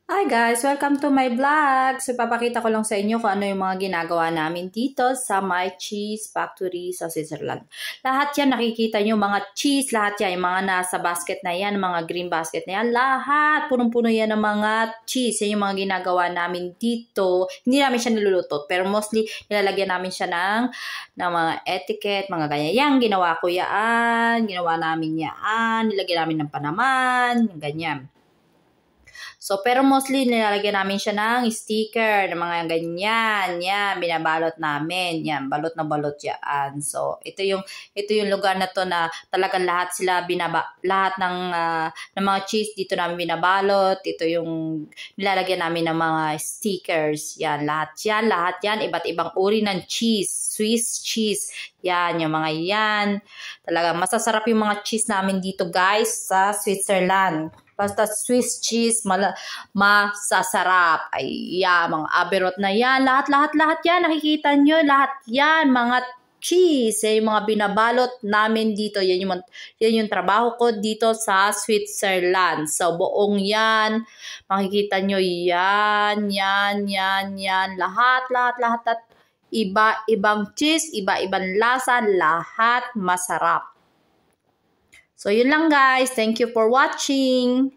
Hi guys! Welcome to my vlog! So, papakita ko lang sa inyo kung ano yung mga ginagawa namin dito sa My Cheese Factory sa Switzerland. Lahat yan, nakikita nyo, mga cheese, lahat yan, yung mga nasa basket na yan, mga green basket na yan, lahat, punong-puno yan ng mga cheese. Yan yung mga ginagawa namin dito. Hindi namin siya niluluto, pero mostly nilalagyan namin siya ng mga etiquette, mga ganyan. Yan, ginawa ko yan, ginawa namin yan, nilagyan namin ng panaman, ganyan. So, pero mostly nilalagyan namin siya ng sticker, ng mga ganyan. Yan, binabalot namin. Yan, balot na balot yan. So, ito yung lugar na to na talagang lahat sila lahat ng mga cheese dito namin binabalot. Ito yung nilalagyan namin ng mga stickers. Yan, lahat yan. Iba't ibang uri ng cheese. Swiss cheese. Yan, yung mga yan. Talagang masasarap yung mga cheese namin dito, guys, sa Switzerland. Basta Swiss cheese, masasarap. Ay, yeah, mga aberot na yan. Lahat yan. Nakikita nyo, lahat yan. Mga cheese. Yung mga binabalot namin dito. Yan yung trabaho ko dito sa Switzerland. So, buong yan. Makikita nyo, yan. Lahat. Iba-ibang cheese, iba-ibang lasa. Lahat masarap. So, yun lang guys. Thank you for watching.